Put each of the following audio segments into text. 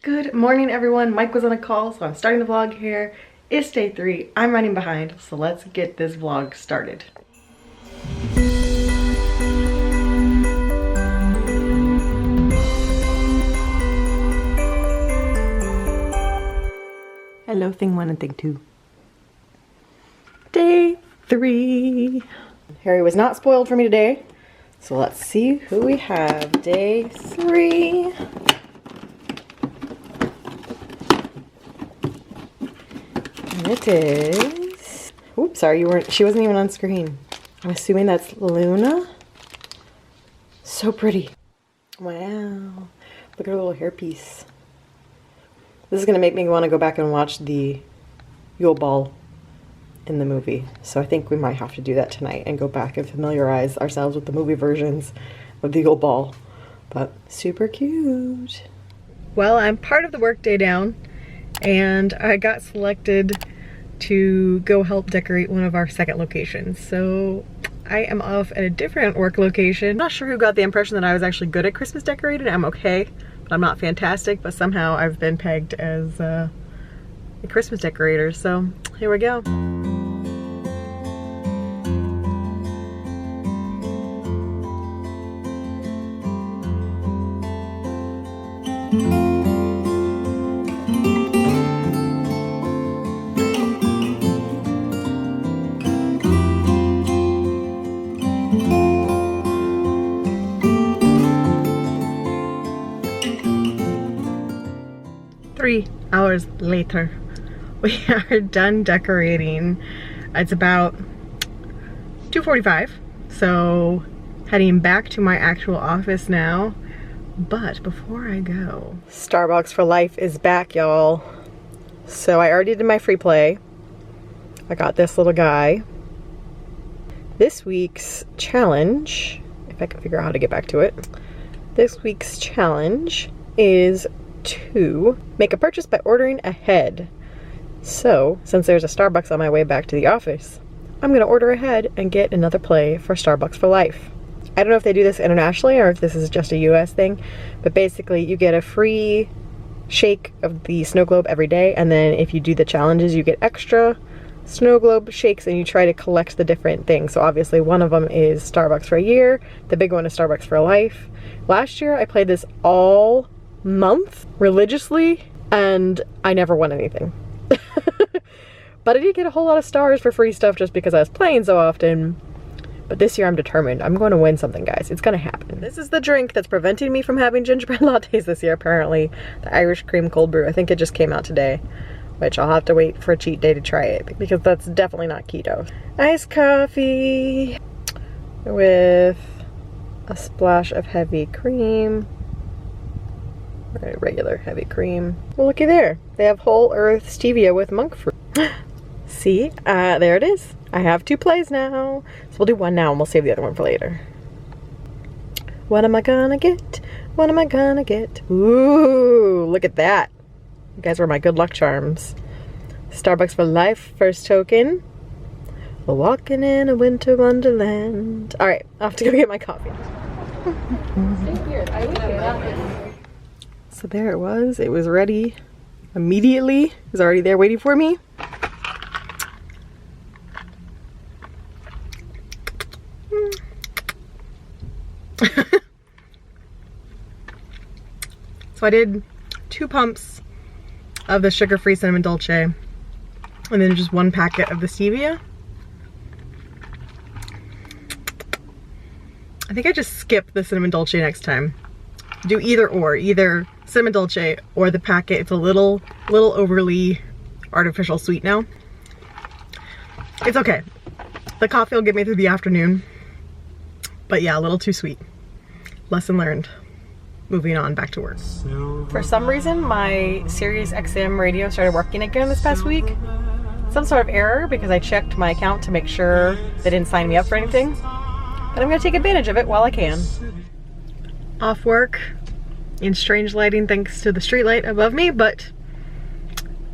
Good morning, everyone. Mike was on a call, so I'm starting the vlog here. It's day 3. I'm running behind, so let's get this vlog started. Hello, thing 1 and thing 2. Day 3. Harry was not spoiled for me today, so let's see who we have. Day 3. And it is... Oops, sorry, she wasn't even on screen. I'm assuming that's Luna. So pretty. Wow. Look at her little hairpiece. This is gonna make me want to go back and watch the Yule Ball in the movie. So I think we might have to do that tonight and go back and familiarize ourselves with the movie versions of the Yule Ball. But super cute. Well, I'm part of the work day down, and I got selected to go help decorate one of our second locations. So I am off at a different work location. I'm not sure who got the impression that I was actually good at Christmas decorating. I'm okay, but I'm not fantastic. But somehow I've been pegged as a Christmas decorator. So here we go. Hours later, we are done decorating. It's about 2:45, so heading back to my actual office now. But before I go, Starbucks for Life is back, y'all. So I already did my free play. I got this little guy. This week's challenge, if I can figure out how to get back to it, this week's challenge is to make a purchase by ordering ahead. So since there's a Starbucks on my way back to the office, I'm gonna order ahead and get another play for Starbucks for Life. I don't know if they do this internationally or if this is just a US thing, but basically you get a free shake of the snow globe every day, and then if you do the challenges you get extra snow globe shakes and you try to collect the different things. So obviously one of them is Starbucks for a year, the big one is Starbucks for life. Last year I played this all month religiously and I never won anything. But I did get a whole lot of stars for free stuff just because I was playing so often. But this year I'm determined. I'm going to win something, guys. It's gonna happen. This is the drink that's preventing me from having gingerbread lattes this year, apparently. The Irish cream cold brew. I think it just came out today, which I'll have to wait for a cheat day to try it because that's definitely not keto. Iced coffee with a splash of heavy cream. Regular heavy cream. Well, looky there. They have whole earth stevia with monk fruit. See? There it is. I have 2 plays now. So we'll do one now and we'll save the other one for later. What am I gonna get? What am I gonna get? Ooh, look at that. You guys were my good luck charms. Starbucks for Life, first token. We're walking in a winter wonderland. Alright, I have to go get my coffee. So there it was. It was ready immediately. It was already there waiting for me. So I did 2 pumps of the sugar-free cinnamon dolce and then just 1 packet of the stevia. I think I just skip the cinnamon dolce next time. Do either or, either cinnamon dolce or the packet. It's a little overly artificial sweet now. It's okay. The coffee will get me through the afternoon. But yeah, a little too sweet. Lesson learned. Moving on back to work. For some reason, my Sirius XM radio started working again this past week. Some sort of error because I checked my account to make sure they didn't sign me up for anything. But I'm gonna take advantage of it while I can. Off work in strange lighting thanks to the street light above me, but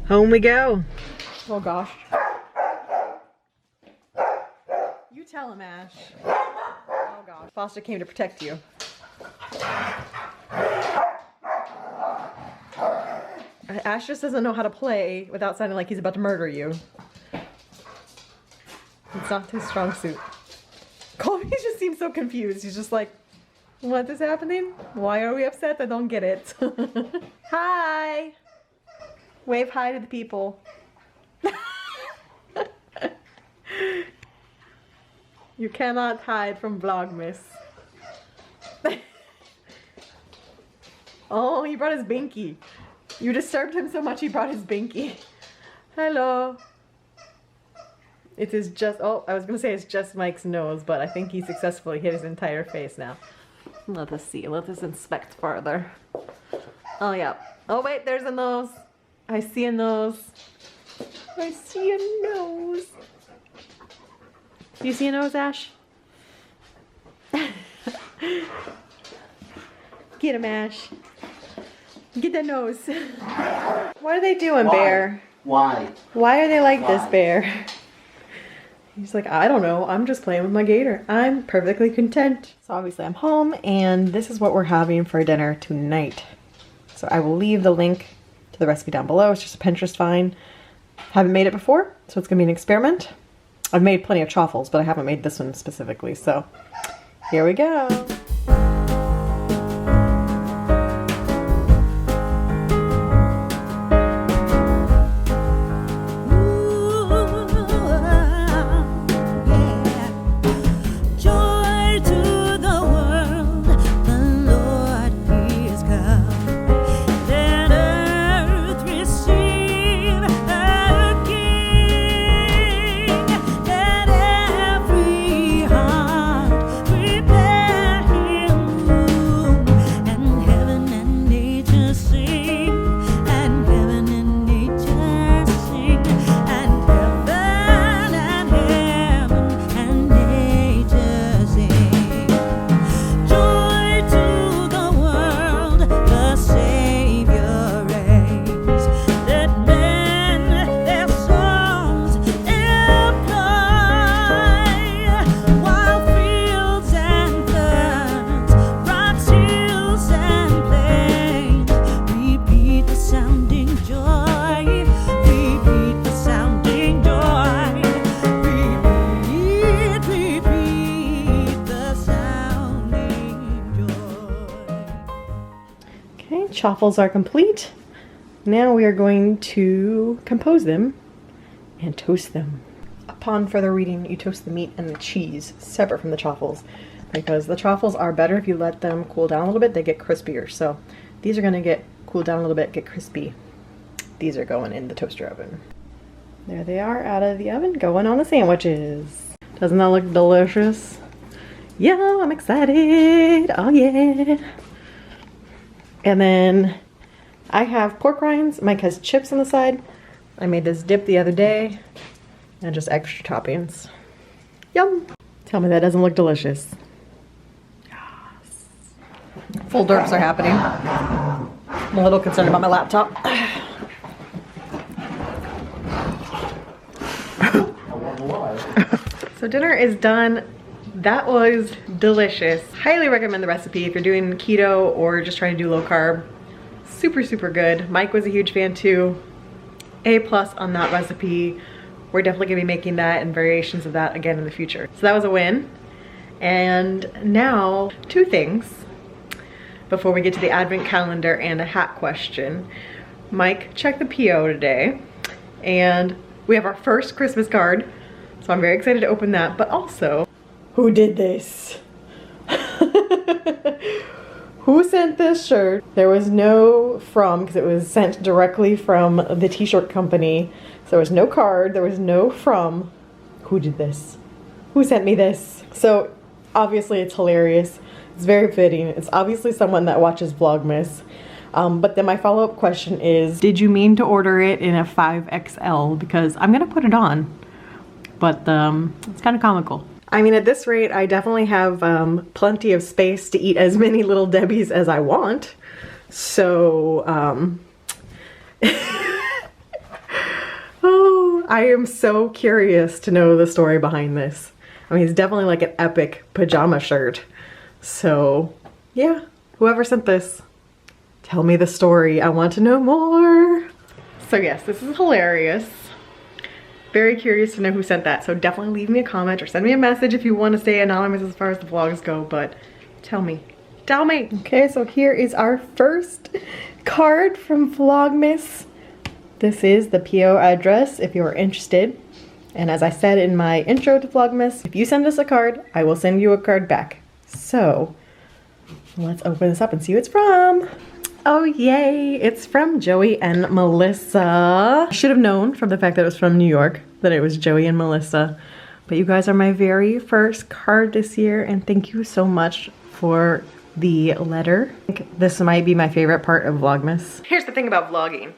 home we go. Oh gosh. You tell him, Ash. Oh gosh. Foster came to protect you. Ash just doesn't know how to play without sounding like he's about to murder you. It's not his strong suit. Colby just seems so confused. He's just like, what is happening? Why are we upset? I don't get it. Hi! Wave hi to the people. You cannot hide from Vlogmas. Oh, he brought his binky. You disturbed him so much he brought his binky. Hello. It is just, oh, I was gonna say it's just Mike's nose, but I think he successfully hit his entire face now. Let us see, let us inspect further. Oh yeah. Oh wait, there's a nose. I see a nose. I see a nose. Do you see a nose, Ash? Get him, Ash. Get the nose. What are they doing, Bear? Why? Why are they like this, Bear? He's like, I don't know. I'm just playing with my gator. I'm perfectly content. So obviously I'm home and this is what we're having for dinner tonight. So I will leave the link to the recipe down below. It's just a Pinterest find. Haven't made it before, so it's gonna be an experiment. I've made plenty of chaffles, but I haven't made this one specifically. So here we go. Chaffles are complete. Now we are going to compose them and toast them. Upon further reading, you toast the meat and the cheese separate from the chaffles because the chaffles are better if you let them cool down a little bit. They get crispier. So these are going to get cooled down a little bit, get crispy. These are going in the toaster oven. There they are out of the oven, going on the sandwiches. Doesn't that look delicious? Yeah, I'm excited. Oh yeah. And then I have pork rinds. Mike has chips on the side. I made this dip the other day and just extra toppings. Yum. Tell me that doesn't look delicious. Yes. Full derps are happening. I'm a little concerned about my laptop. So dinner is done. That was delicious. Highly recommend the recipe if you're doing keto or just trying to do low carb. Super, super good. Mike was a huge fan too. A+ on that recipe. We're definitely gonna be making that and variations of that again in the future. So that was a win. And now, two things before we get to the advent calendar and a hat question. Mike checked the PO today and we have our first Christmas card. So I'm very excited to open that, but also, who did this? Who sent this shirt? There was no from, because it was sent directly from the t-shirt company. So there was no card, there was no from. Who did this? Who sent me this? So obviously it's hilarious. It's very fitting. It's obviously someone that watches Vlogmas. But then my follow-up question is, did you mean to order it in a 5XL? Because I'm gonna put it on, but it's kind of comical. I mean, at this rate, I definitely have plenty of space to eat as many Little Debbies as I want. So, oh, I am so curious to know the story behind this. I mean, it's definitely like an epic pajama shirt. So, yeah, whoever sent this, Tell me the story. I want to know more. So yes, this is hilarious. Very curious to know who sent that. So definitely leave me a comment or send me a message if you want to stay anonymous as far as the vlogs go, but tell me. Tell me. Okay, so here is our first card from Vlogmas. This is the PO address if you're interested. And as I said in my intro to Vlogmas, if you send us a card, I will send you a card back. So let's open this up and see who it's from. Oh yay, it's from Joey and Melissa. I should have known from the fact that it was from New York that it was Joey and Melissa. But you guys are my very first card this year, and thank you so much for the letter. I think this might be my favorite part of Vlogmas. Here's the thing about vlogging,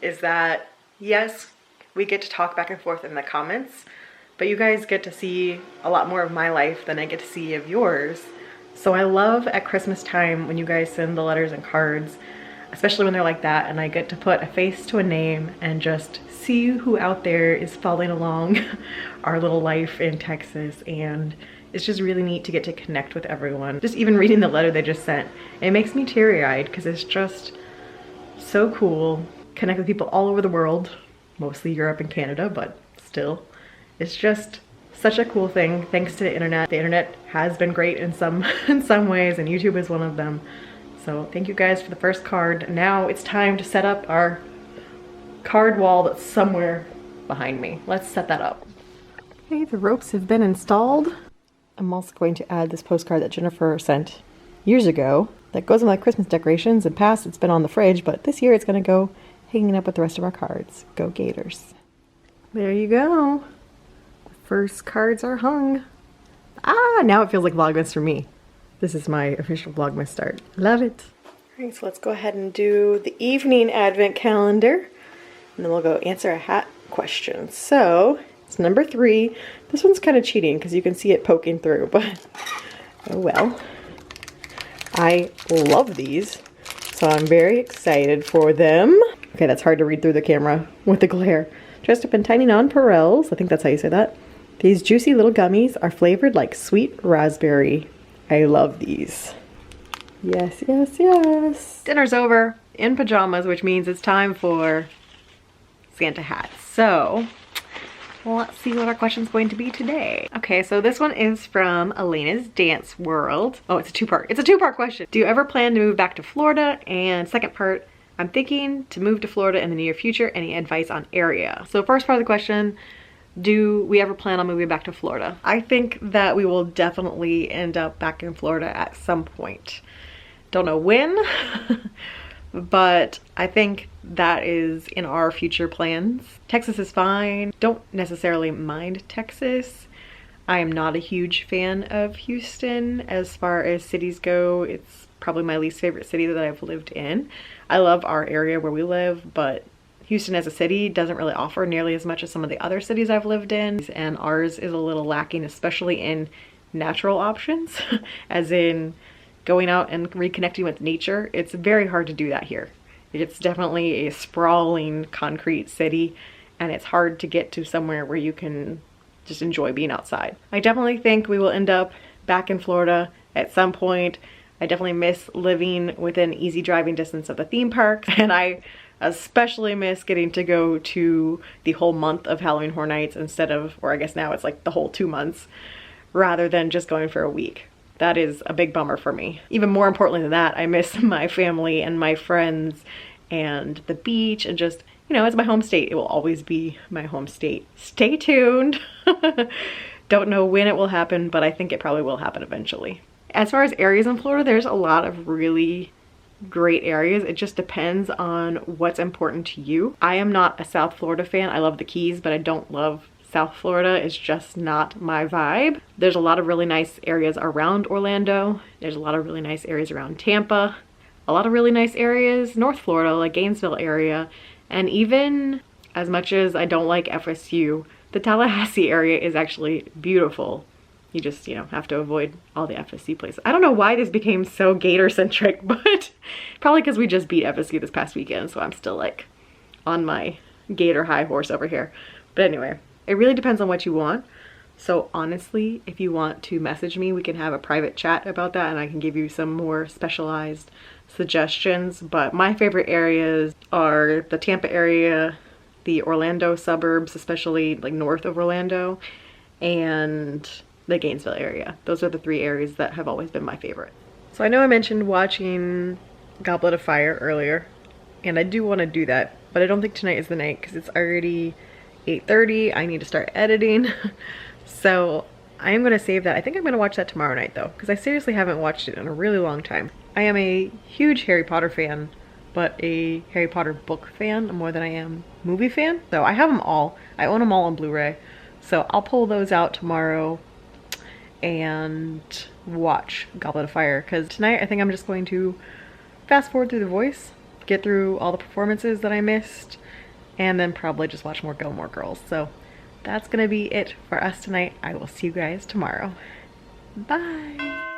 is that yes, we get to talk back and forth in the comments, but you guys get to see a lot more of my life than I get to see of yours. So I love at Christmas time when you guys send the letters and cards, especially when they're like that, and I get to put a face to a name and just see who out there is following along our little life in Texas. And it's just really neat to get to connect with everyone. Just even reading the letter they just sent, it makes me teary-eyed because it's just so cool. Connect with people all over the world, mostly Europe and Canada, but still, it's just such a cool thing. Thanks to the internet. The internet has been great in some ways, and YouTube is one of them. So thank you guys for the first card. Now it's time to set up our card wall that's somewhere behind me. Let's set that up. Okay, the ropes have been installed. I'm also going to add this postcard that Jennifer sent years ago that goes with my Christmas decorations. In past it's been on the fridge, but this year it's gonna go hanging up with the rest of our cards. Go Gators. There you go. First cards are hung. Ah, now it feels like Vlogmas for me. This is my official Vlogmas start. Love it. All right, so let's go ahead and do the evening advent calendar, and then we'll go answer a hat question. So it's number 3. This one's kind of cheating because you can see it poking through, but oh well. I love these, so I'm very excited for them. Okay, that's hard to read through the camera with the glare. Dressed up in tiny nonpareils, I think that's how you say that. These juicy little gummies are flavored like sweet raspberry. I love these. Yes, yes, yes. Dinner's over, in pajamas, which means it's time for Santa hats. So let's see what our question's going to be today. Okay, so this one is from Elena's Dance World. Oh, it's a two-part. It's a two-part question. Do you ever plan to move back to Florida? And second part, I'm thinking to move to Florida in the near future. Any advice on area? So first part of the question, do we ever plan on moving back to Florida? I think that we will definitely end up back in Florida at some point. Don't know when, but I think that is in our future plans. Texas is fine. Don't necessarily mind Texas. I am not a huge fan of Houston as far as cities go. It's probably my least favorite city that I've lived in. I love our area where we live, but Houston as a city doesn't really offer nearly as much as some of the other cities I've lived in, and ours is a little lacking, especially in natural options, as in going out and reconnecting with nature. It's very hard to do that here. It's definitely a sprawling concrete city, and it's hard to get to somewhere where you can just enjoy being outside. I definitely think we will end up back in Florida at some point. I definitely miss living within easy driving distance of the theme parks, and I especially miss getting to go to the whole month of Halloween Horror Nights instead of, or I guess now it's like the whole 2 months, rather than just going for a week. That is a big bummer for me. Even more importantly than that, I miss my family and my friends and the beach, and just, you know, it's my home state. It will always be my home state. Stay tuned. Don't know when it will happen, but I think it probably will happen eventually. As far as areas in Florida, there's a lot of really great areas. It just depends on what's important to you. I am not a South Florida fan. I love the Keys, but I don't love South Florida. It's just not my vibe. There's a lot of really nice areas around Orlando. There's a lot of really nice areas around Tampa. A lot of really nice areas North Florida, like Gainesville area. And even as much as I don't like FSU, the Tallahassee area is actually beautiful. You just, you know, have to avoid all the FSC places. I don't know why this became so Gator centric, but probably because we just beat FSU this past weekend, so I'm still like on my Gator high horse over here. But anyway, it really depends on what you want. So honestly, if you want to message me, we can have a private chat about that, and I can give you some more specialized suggestions, but my favorite areas are the Tampa area, the Orlando suburbs, especially like north of Orlando, and the Gainesville area. Those are the 3 areas that have always been my favorite. So I know I mentioned watching Goblet of Fire earlier, and I do want to do that, but I don't think tonight is the night because it's already 8:30. I need to start editing. So I am going to save that. I think I'm going to watch that tomorrow night though, because I seriously haven't watched it in a really long time. I am a huge Harry Potter fan, but a Harry Potter book fan more than I am movie fan. So I have them all. I own them all on Blu-ray. So I'll pull those out tomorrow and watch Goblet of Fire, because tonight I think I'm just going to fast forward through The Voice, get through all the performances that I missed, and then probably just watch more Gilmore Girls. So that's gonna be it for us tonight. I will see you guys tomorrow. Bye!